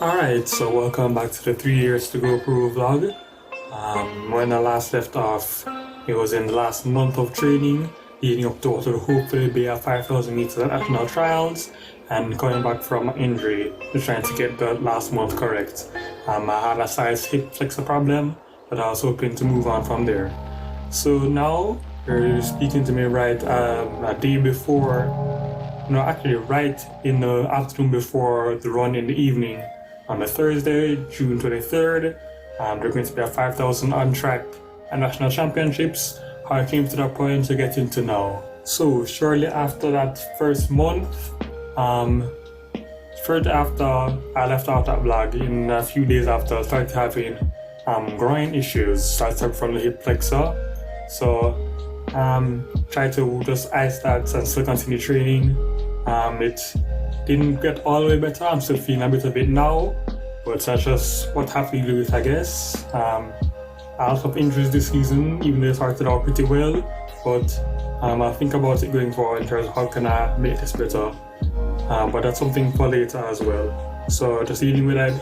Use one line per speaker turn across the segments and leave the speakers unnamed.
Alright, so welcome back to the 3 years to go pro vlog. When I last left off, it was in the last month of training, leading up to what will hopefully be a 5,000 meters at national trials, and coming back from injury, just trying to get the last month correct. I had a size hip flexor problem, but I was hoping to move on from there. So now, you're speaking to me right a day before, no, actually right in the afternoon before the run in the evening. On the Thursday, June 23rd, there are going to be a 5,000 on track at national championships. How I came to that point to get into now. So shortly after that first month, shortly after I left out that vlog, in a few days after, I started having groin issues. Started from the hip flexor. So tried to just ice that and still continue training. It didn't get all the way better. I'm still feeling a bit of it now, but that's just what I have to do with, I guess. A lot of injuries this season, even though it started out pretty well, but I'll think about it going forward in terms of how can I make this better. But that's something for later as well. So just dealing with that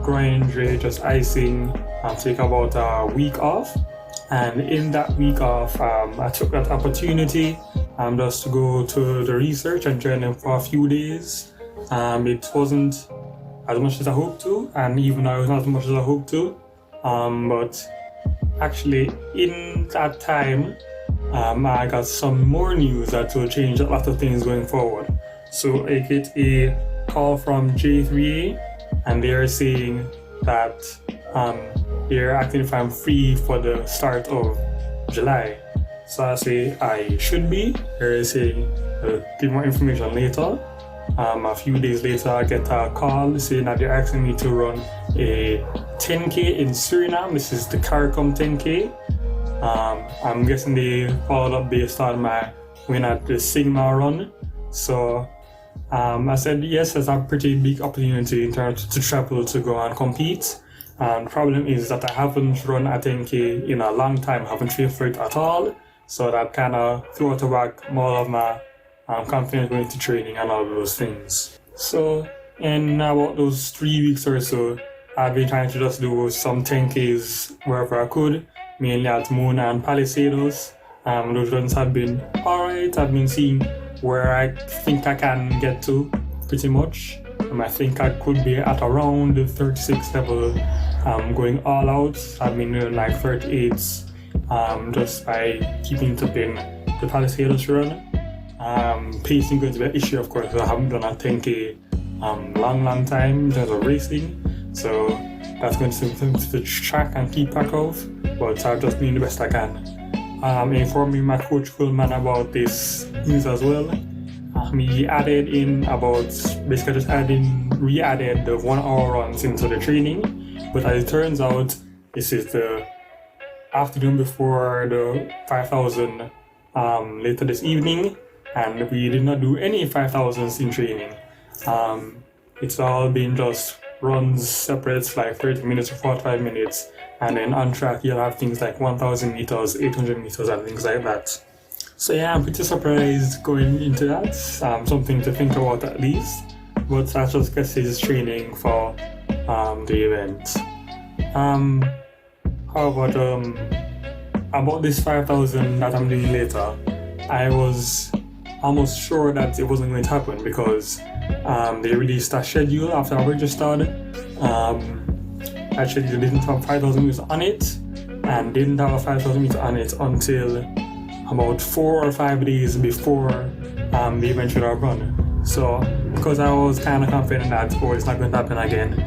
groin injury, just icing, take about a week off. And in that week off, I took that opportunity just to go to the research and join them for a few days. It wasn't as much as I hoped to, and even though it was not as much as I hoped to, but actually in that time, I got some more news that will change a lot of things going forward. So I get a call from J3A, and they are saying that they're asking if I'm free for the start of July. So I say I should be. They're saying give more information later. A few days later, I get a call saying that they're asking me to run a 10K in Suriname. This is the CARICOM 10K. I'm guessing they followed up based on my win at the Sigma run. So I said yes, it's a pretty big opportunity in terms to travel to go and compete. And the problem is that I haven't run a 10K in a long time. I haven't trained for it at all. So that kind of threw out the back more of my confidence going to training and all those things. So in about those 3 weeks or so, I've been trying to just do some 10Ks wherever I could, mainly at Mona and Palisados. Those runs have been alright. I've been seeing where I think I can get to pretty much. I think I could be at around the 36 level going all out. I've been doing like 38s just by keeping it up in the Palisados run. Pacing going to be an issue, of course, because I haven't done a 10K long time in terms of racing. So that's going to be something to track and keep track of, but I've just been the best I can. Informing my coach Coleman about this news as well. He added in about, basically just re-added the 1 hour runs into the training, but as it turns out, this is the afternoon before the 5,000 later this evening, and we did not do any 5,000s in training. It's all been just runs separate, like 30 minutes or 45 minutes, and then on track you'll have things like 1,000 meters, 800 meters and things like that. So yeah, I'm pretty surprised going into that. Something to think about at least, but that's just because it's training for the event. How about this 5,000 that I'm doing later? I was almost sure that it wasn't going to happen because they released a schedule after I registered. That schedule didn't have 5,000 meters on it, and didn't have a 5,000 meter on it until about 4 or 5 days before the event should have run. So because I was kind of confident that it's not going to happen again,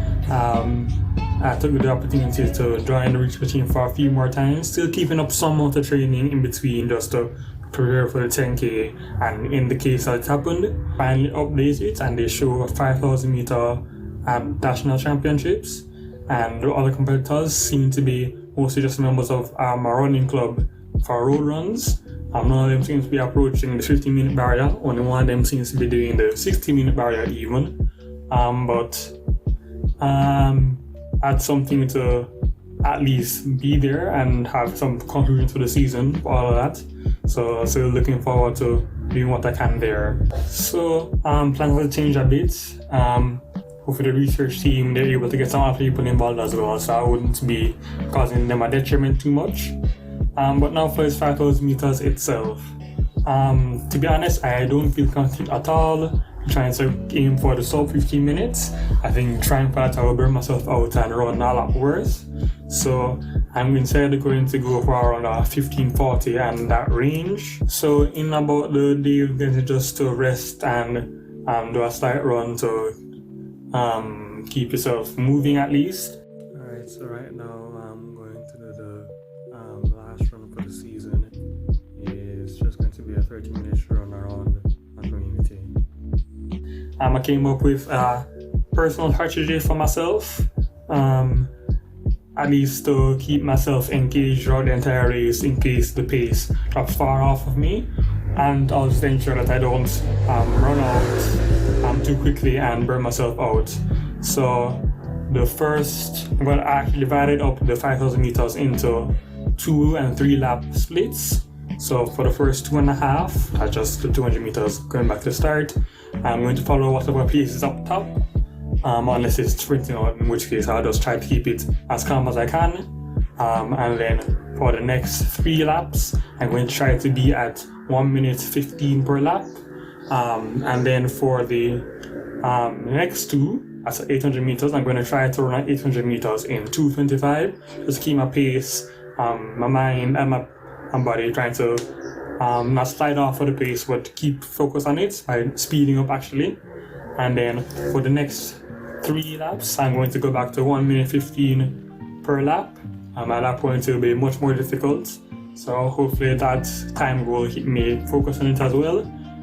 I took the opportunity to join the research team for a few more times, still keeping up some amount of training in between just to prepare for the 10K. And in the case that it happened, finally updated it and they show a 5,000 meter at national championships, and the other competitors seem to be mostly just members of a running club for road runs. None of them seems to be approaching the 15-minute barrier. Only one of them seems to be doing the 60-minute barrier even. But add something to at least be there and have some conclusion to the season for all of that. So still looking forward to doing what I can there. So plans have changed a bit. Hopefully the research team, they're able to get some other people involved as well, so I wouldn't be causing them a detriment too much. But now for this 5,000 meters itself, to be honest, I don't feel confident at all trying to aim for the sub 15 minutes. I think trying for that I will burn myself out and run a lot worse. So I'm instead going to go for around 15:40 and that range. So in about the day, we're going to just to rest and do a slight run to keep yourself moving at least. Alright, so right now I'm going to do the last run for the season. It's just going to be a 30-minute run around a community. I came up with a personal strategy for myself, at least to keep myself engaged throughout the entire race in case the pace drops far off of me, and I'll just ensure that I don't run out too quickly and burn myself out. So I'm going to actually divide up the 5,000 meters into 2 and 3 lap splits. So for the first 2.5, that's just the 200 meters going back to the start. I'm going to follow whatever pace is up top, unless it's sprinting out, in which case I'll just try to keep it as calm as I can. And then for the next 3 laps, I'm going to try to be at 1 minute 15 per lap. And then for the next 2, that's 800 meters, I'm going to try to run 800 meters in 2:25, just keep my pace, my mind and my body trying to not slide off of the pace, but keep focus on it by speeding up actually. And then for the next 3 laps, I'm going to go back to 1 minute 15 per lap. At that point, it will be much more difficult. So hopefully that time will keep me focused on it as well.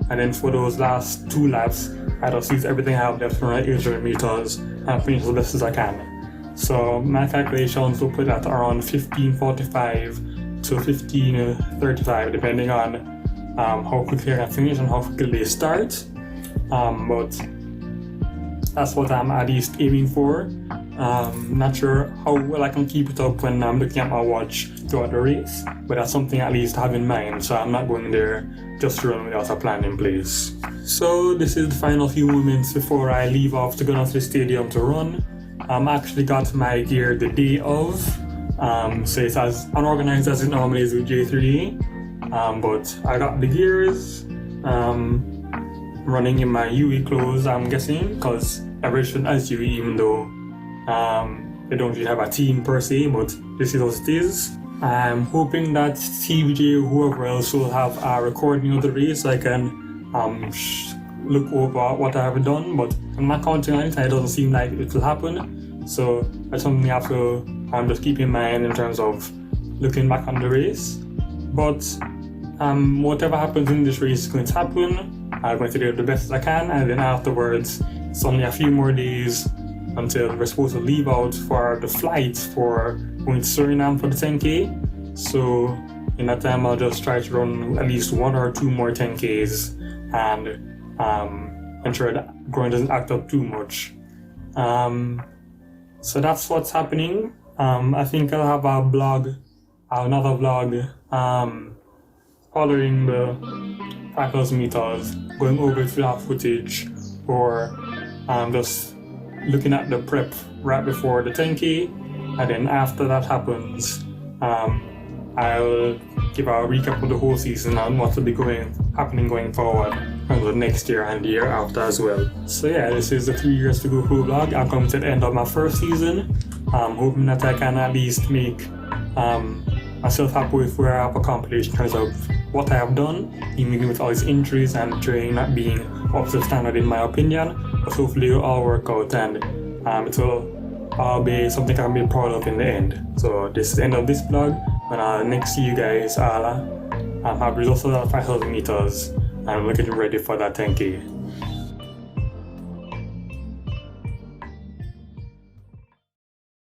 And then for those last 2 laps, I just use everything I have left to run 800 meters and finish as best as I can. So my calculations will put that around 15:45 to 15:35, depending on how quickly I can finish and how quickly they start. But that's what I'm at least aiming for. Not sure how well I can keep it up when I'm looking at my watch throughout the race, but that's something at least to have in mind, so I'm not going there just to run without a plan in place. So this is the final few moments before I leave off to go down to the stadium to run. I actually got my gear the day of, so it's as unorganized as it normally is with J3, but I got the gears, running in my UE clothes, I'm guessing, because everyone has UE, even though they don't really have a team per se, but this is what it is. I'm hoping that TVJ or whoever else will have a recording of the race so I can look over what I have done, but I'm not counting on it and it doesn't seem like it will happen. So that's something I have to just keep in mind in terms of looking back on the race. But whatever happens in this race is going to happen. I'm going to do the best I can, and then afterwards it's only a few more days until we're supposed to leave out for the flight for going to Suriname for the 10K. So in that time I'll just try to run at least 1 or 2 more 10Ks and ensure that ground doesn't act up too much. So that's what's happening. I think I'll have another vlog following the 5,000 meters, going over to that footage, or just looking at the prep right before the 10K, and then after that happens, I'll give a recap of the whole season and what will be happening going forward from the next year and the year after as well. So yeah, this is the 3 years to go full vlog. I'm coming to the end of my first season. I'm hoping that I can at least make myself happy with where I have accomplished in terms of what I have done, even with all these injuries and training not being up to standard in my opinion. But hopefully it'll all work out and it will all be something I can be proud of in the end. So this is the end of this vlog. When I next see you guys, I'll have results of that 5,000 meters and we're getting ready for that 10K.